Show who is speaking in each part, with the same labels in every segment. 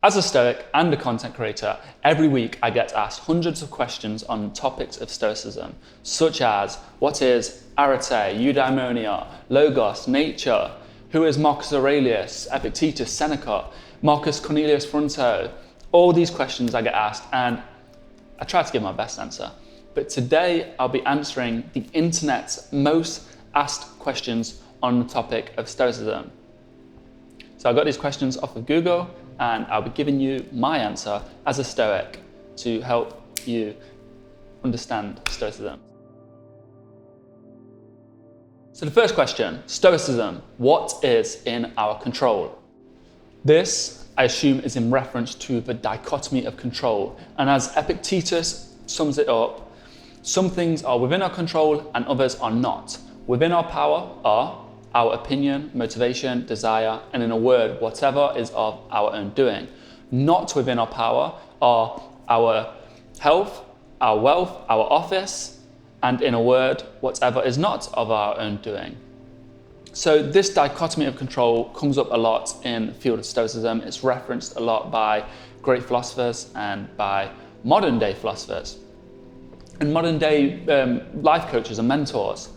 Speaker 1: As a Stoic and a content creator, every week I get asked hundreds of questions on topics of Stoicism, such as what is arete, eudaimonia, logos, nature, who is Marcus Aurelius, Epictetus, Seneca, Marcus Cornelius Fronto. All these questions I get asked and I try to give my best answer. But today I'll be answering the internet's most asked questions on the topic of Stoicism. So I got these questions off of Google and I'll be giving you my answer as a Stoic to help you understand Stoicism. So the first question, Stoicism, what is in our control? This, I assume, is in reference to the dichotomy of control. And as Epictetus sums it up, some things are within our control and others are not. Within our power are our opinion, motivation, desire, and in a word, whatever is of our own doing. Not within our power are our health, our wealth, our office, and in a word, whatever is not of our own doing. So this dichotomy of control comes up a lot in the field of Stoicism. It's referenced a lot by great philosophers and by modern day philosophers and modern day life coaches and mentors.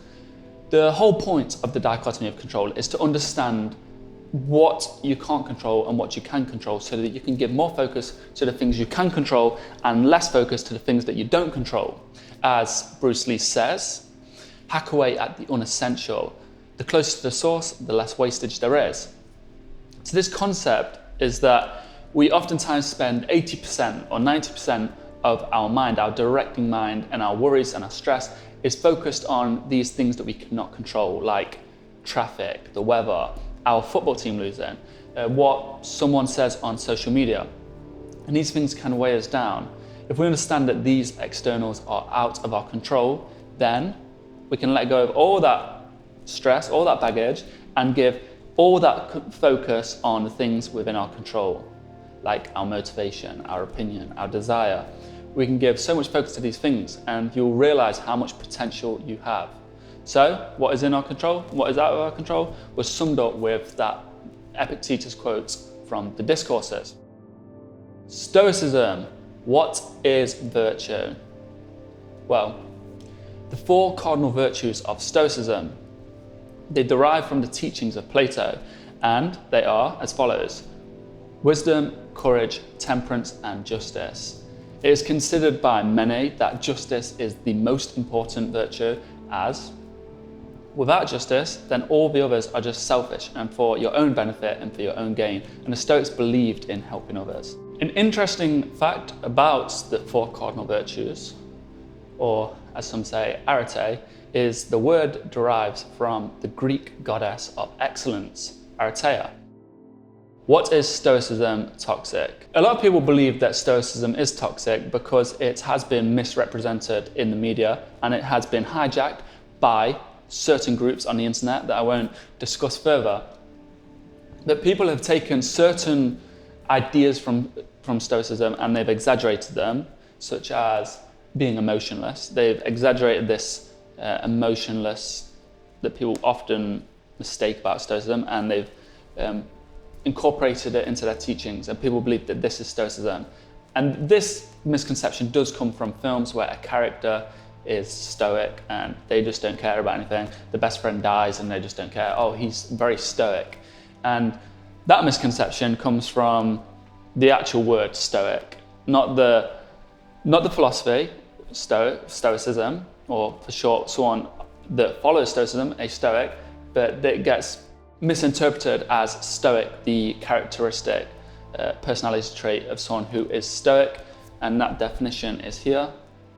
Speaker 1: The whole point of the dichotomy of control is to understand what you can't control and what you can control so that you can give more focus to the things you can control and less focus to the things that you don't control. As Bruce Lee says, hack away at the unessential. The closer to the source, the less wastage there is. So this concept is that we oftentimes spend 80% or 90% of our mind, our directing mind, and our worries and our stress is focused on these things that we cannot control, like traffic, the weather, our football team losing, what someone says on social media. And these things can weigh us down. If we understand that these externals are out of our control, then we can let go of all that stress, all that baggage, and give all that focus on the things within our control, like our motivation, our opinion, our desire. We can give so much focus to these things and you'll realize how much potential you have. So what is in our control, what is out of our control was summed up with that Epictetus quote from the Discourses. Stoicism, what is virtue? Well, the four cardinal virtues of Stoicism, they derive from the teachings of Plato and they are as follows: wisdom, courage, temperance, and justice. It is considered by many that justice is the most important virtue, as without justice, then all the others are just selfish and for your own benefit and for your own gain. And the Stoics believed in helping others. An interesting fact about the four cardinal virtues, or as some say, arete, is the word derives from the Greek goddess of excellence, Areteia. What is Stoicism toxic? A lot of people believe that Stoicism is toxic because it has been misrepresented in the media and it has been hijacked by certain groups on the internet that I won't discuss further. That people have taken certain ideas from Stoicism and they've exaggerated them, such as being emotionless. They've exaggerated this emotionless that people often mistake about Stoicism, and they've incorporated it into their teachings, and people believe that this is Stoicism. And this misconception does come from films where a character is stoic and they just don't care about anything. The best friend dies and they just don't care. Oh, he's very stoic. And that misconception comes from the actual word stoic, not the philosophy, stoicism, or for short, someone that follows Stoicism, a stoic, but that gets misinterpreted as stoic, the characteristic personality trait of someone who is stoic, and that definition is here.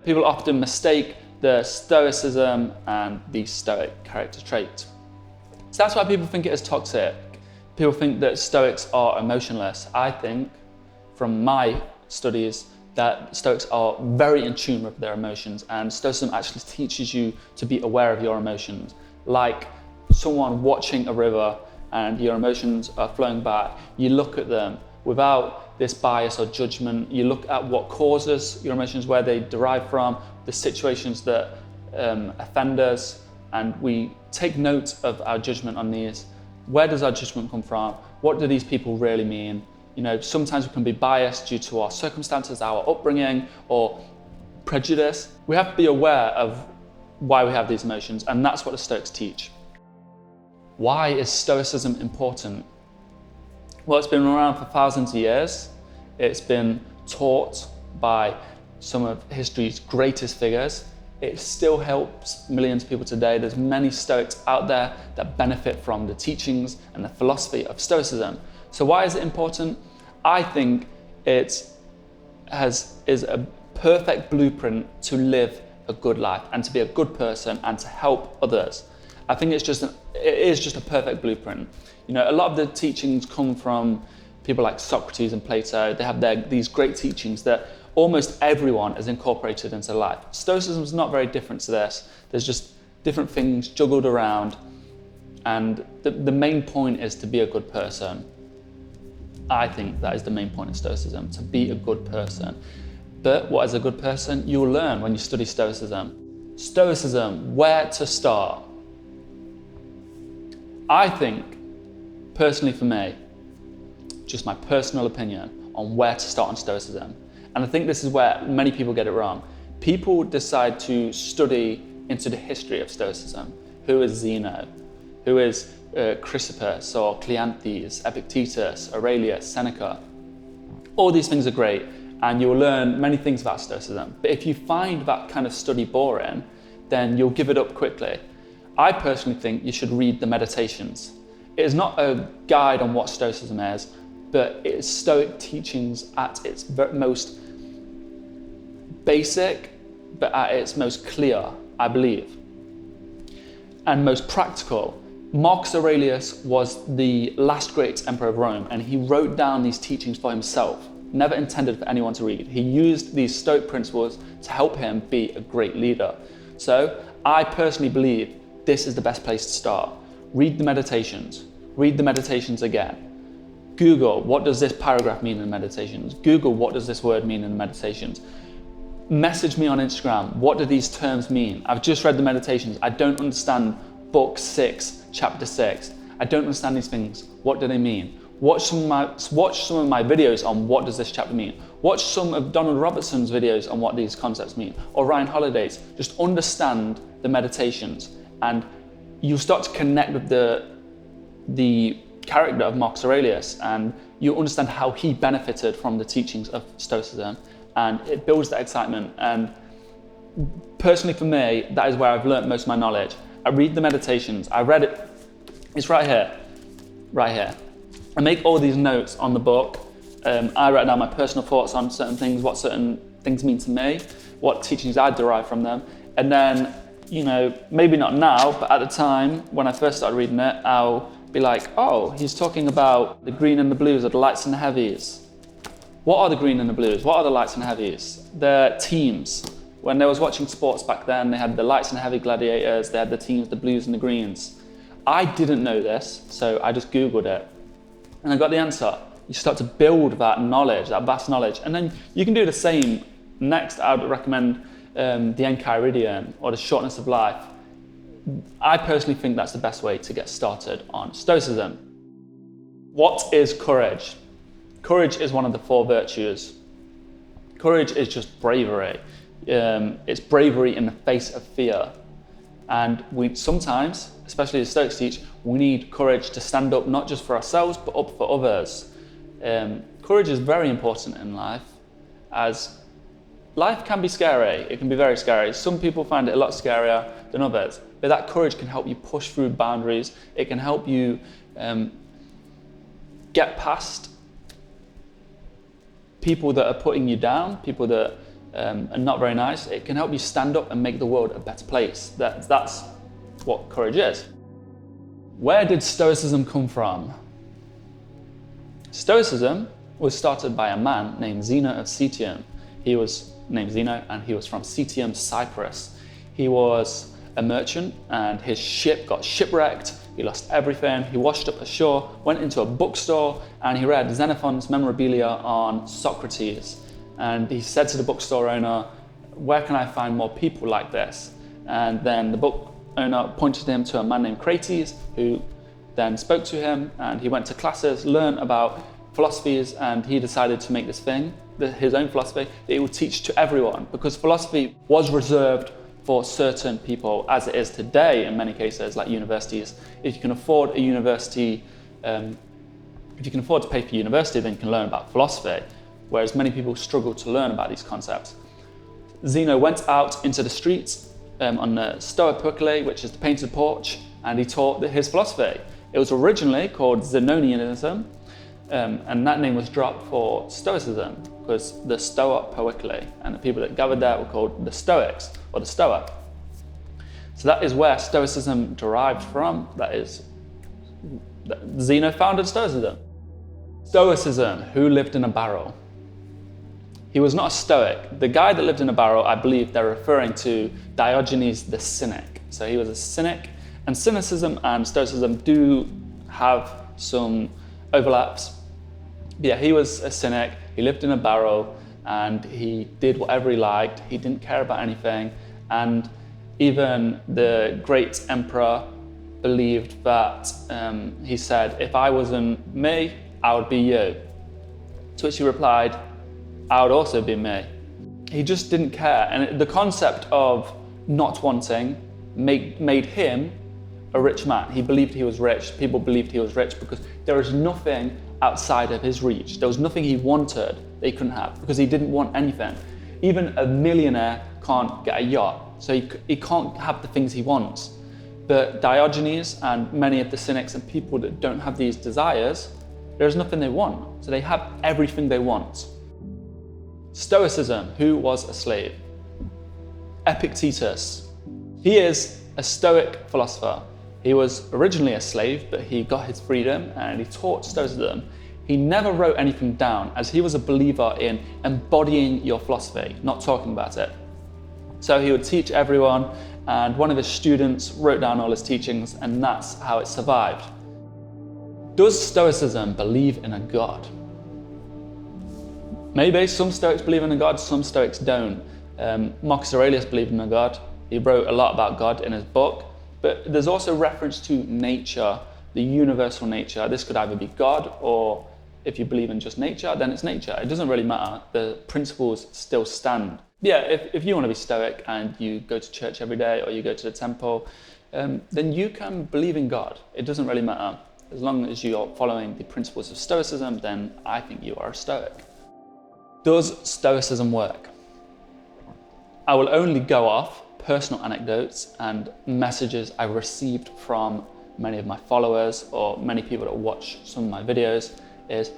Speaker 1: People often mistake the stoicism and the stoic character trait. So that's why people think it is toxic. People think that Stoics are emotionless. I think, from my studies, that Stoics are very in tune with their emotions, and Stoicism actually teaches you to be aware of your emotions. Like someone watching a river and your emotions are flowing by, you look at them without this bias or judgment. You look at what causes your emotions, where they derive from, the situations that offend us, and we take note of our judgment on these. Where does our judgment come from? What do these people really mean? Sometimes we can be biased due to our circumstances, our upbringing, or prejudice. We have to be aware of why we have these emotions, and that's what the Stoics teach. Why is Stoicism important? Well, it's been around for thousands of years. It's been taught by some of history's greatest figures. It still helps millions of people today. There's many Stoics out there that benefit from the teachings and the philosophy of Stoicism. So why is it important? I think it is a perfect blueprint to live a good life and to be a good person and to help others. I think it is just a perfect blueprint. A lot of the teachings come from people like Socrates and Plato. They have these great teachings that almost everyone has incorporated into life. Stoicism is not very different to this. There's just different things juggled around, and the main point is to be a good person. I think that is the main point of Stoicism, to be a good person. But what is a good person? You'll learn when you study Stoicism. Stoicism, where to start? I think, personally for me, just my personal opinion on where to start on Stoicism. And I think this is where many people get it wrong. People decide to study into the history of Stoicism. Who is Zeno? Who is Chrysippus or Cleanthes, Epictetus, Aurelius, Seneca? All these things are great, and you'll learn many things about Stoicism. But if you find that kind of study boring, then you'll give it up quickly. I personally think you should read the Meditations. It is not a guide on what Stoicism is, but it is Stoic teachings at its most basic, but at its most clear, I believe, and most practical. Marcus Aurelius was the last great emperor of Rome, and he wrote down these teachings for himself, never intended for anyone to read. He used these Stoic principles to help him be a great leader. So I personally believe this is the best place to start. Read the Meditations. Read the Meditations again. Google, what does this paragraph mean in the Meditations? Google, what does this word mean in the Meditations? Message me on Instagram, what do these terms mean? I've just read the Meditations. I don't understand book 6, chapter 6. I don't understand these things. What do they mean? Watch some of my videos on what does this chapter mean. Watch some of Donald Robertson's videos on what these concepts mean, or Ryan Holiday's. Just understand the Meditations, and you'll start to connect with the character of Marcus Aurelius, and you'll understand how he benefited from the teachings of Stoicism, and it builds that excitement. And personally for me, that is where I've learnt most of my knowledge. I read the Meditations. I read it. It's right here. I make all these notes on the book. I write down my personal thoughts on certain things, what certain things mean to me, what teachings I derive from them. And then, maybe not now, but at the time when I first started reading it, I'll be like, oh, he's talking about the green and the blues, or the lights and the heavies. What are the green and the blues? What are the lights and the heavies? They're teams. When they was watching sports back then, they had the lights and heavy gladiators, they had the teams, the blues and the greens. I didn't know this, so I just Googled it. And I got the answer. You start to build that knowledge, that vast knowledge. And then you can do the same. Next, I would recommend the Enchiridion, or the Shortness of Life. I personally think that's the best way to get started on Stoicism. What is courage? Courage is one of the 4 virtues. Courage is just bravery. It's bravery in the face of fear. And we sometimes, especially the Stoics teach, we need courage to stand up not just for ourselves, but up for others. Courage is very important in life, as life can be scary. It can be very scary. Some people find it a lot scarier than others, but that courage can help you push through boundaries. It can help you get past people that are putting you down, people that are not very nice. It can help you stand up and make the world a better place. That's what courage is. Where did Stoicism come from? Stoicism was started by a man named Zeno of Citium. He was named Zeno, and he was from Citium, Cyprus. He was a merchant, and his ship got shipwrecked. He lost everything. He washed up ashore, went into a bookstore, and he read Xenophon's Memorabilia on Socrates. And he said to the bookstore owner, where can I find more people like this? And then the book owner pointed him to a man named Crates, who then spoke to him, and he went to classes, learned about philosophies, and he decided to make this thing, his own philosophy, that he would teach to everyone, because philosophy was reserved for certain people, as it is today in many cases, like universities. If you can afford a university, if you can afford to pay for university, then you can learn about philosophy, whereas many people struggle to learn about these concepts. Zeno went out into the streets on the Stoic, which is the painted porch, and he taught his philosophy. It was originally called Zenonianism, and that name was dropped for Stoicism, because the Stoa Poikile, and the people that gathered there were called the Stoics, or the Stoa. So that is where Stoicism derived from. Zeno founded Stoicism. Stoicism, who lived in a barrel? He was not a Stoic. The guy that lived in a barrel, I believe they're referring to Diogenes the Cynic. So he was a cynic, and cynicism and Stoicism do have some overlaps. Yeah, he was a cynic, he lived in a barrel, and he did whatever he liked, he didn't care about anything, and even the great emperor believed that, he said, if I wasn't me, I would be you. To which he replied, I would also be me. He just didn't care, and the concept of not wanting made him a rich man. He believed he was rich, people believed he was rich because there was nothing outside of his reach. There was nothing he wanted that he couldn't have, because he didn't want anything. Even a millionaire can't get a yacht, so he can't have the things he wants. But Diogenes and many of the cynics and people that don't have these desires, there's nothing they want, so they have everything they want. Stoicism, who was a slave? Epictetus. He is a Stoic philosopher. He was originally a slave, but he got his freedom and he taught Stoicism. He never wrote anything down, as he was a believer in embodying your philosophy, not talking about it. So he would teach everyone, and one of his students wrote down all his teachings, and that's how it survived. Does Stoicism believe in a God? Maybe some Stoics believe in a God, some Stoics don't. Marcus Aurelius believed in a God. He wrote a lot about God in his book, but there's also reference to nature, the universal nature. This could either be God, or if you believe in just nature, then it's nature. It doesn't really matter. The principles still stand. Yeah, if you want to be Stoic and you go to church every day or you go to the temple, then you can believe in God. It doesn't really matter. As long as you're following the principles of Stoicism, then I think you are a Stoic. Does Stoicism work? I will only go off personal anecdotes and messages I've received from many of my followers or many people that watch some of my videos. Is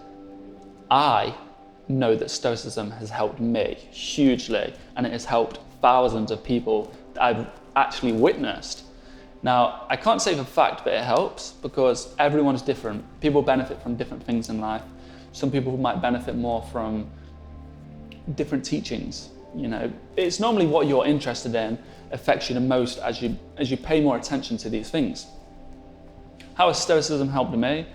Speaker 1: I know that Stoicism has helped me hugely, and it has helped thousands of people that I've actually witnessed. Now, I can't say for fact that it helps, because everyone's different. People benefit from different things in life. Some people might benefit more from different teachings. You know, it's normally what you're interested in affects you the most as you pay more attention to these things. How has Stoicism helped me?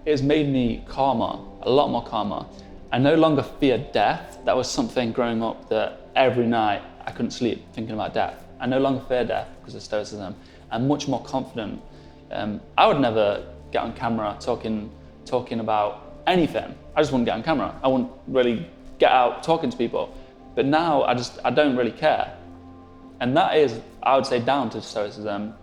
Speaker 1: It has made me calmer, a lot more calmer. I no longer fear death. That was something growing up that every night I couldn't sleep thinking about death. I no longer fear death because of Stoicism. I'm much more confident. I would never get on camera talking about anything. I just wouldn't get on camera. I wouldn't really get out talking to people. But now I don't really care. And that is, I would say, down to Stoicism.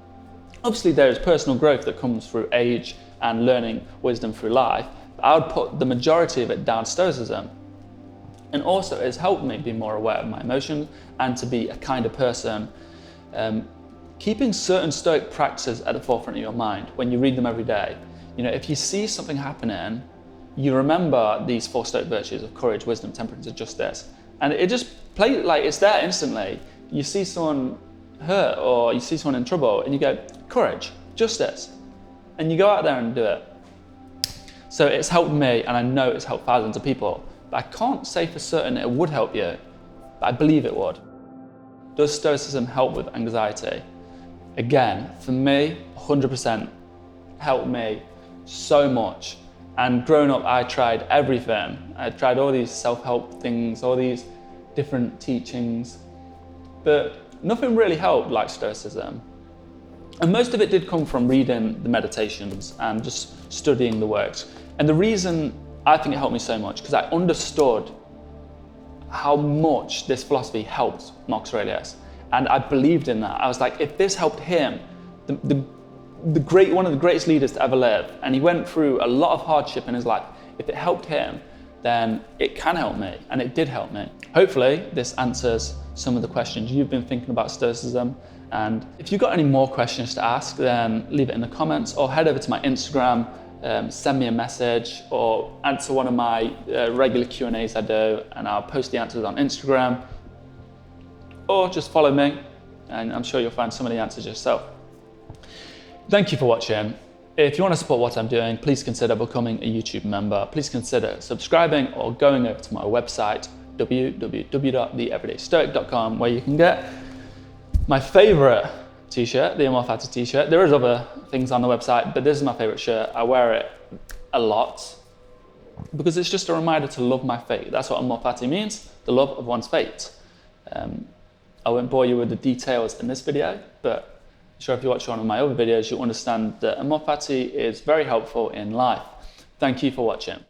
Speaker 1: Obviously there is personal growth that comes through age and learning wisdom through life. But I would put the majority of it down to Stoicism. And also it has helped me be more aware of my emotions and to be a kinder person. Keeping certain Stoic practices at the forefront of your mind when you read them every day. You know, if you see something happening, you remember these 4 Stoic virtues of courage, wisdom, temperance, and justice. And it just plays like it's there instantly. You see someone hurt or you see someone in trouble and you go, courage, justice. And you go out there and do it. So it's helped me, and I know it's helped thousands of people. But I can't say for certain it would help you, but I believe it would. Does Stoicism help with anxiety? Again, for me, 100% helped me so much. And growing up, I tried everything. I tried all these self-help things, all these different teachings, but nothing really helped like Stoicism. And most of it did come from reading the meditations and just studying the works. And the reason I think it helped me so much because I understood how much this philosophy helped Marcus Aurelius. And I believed in that. I was like, if this helped him, one of the greatest leaders to ever live, and he went through a lot of hardship in his life, if it helped him, then it can help me, and it did help me. Hopefully, this answers some of the questions you've been thinking about Stoicism. And if you've got any more questions to ask, then leave it in the comments or head over to my Instagram, send me a message or answer one of my regular Q&As I do, and I'll post the answers on Instagram. Or just follow me, and I'm sure you'll find some of the answers yourself. Thank you for watching. If you want to support what I'm doing, please consider becoming a YouTube member. Please consider subscribing or going over to my website, www.TheEverydayStoic.com, where you can get my favorite t-shirt, the Amor Fati t-shirt. There is other things on the website, but this is my favorite shirt. I wear it a lot because it's just a reminder to love my fate. That's what Amor Fati means, the love of one's fate. I won't bore you with the details in this video, but I'm sure if you watch one of my other videos, you'll understand that Amor Fati is very helpful in life. Thank you for watching.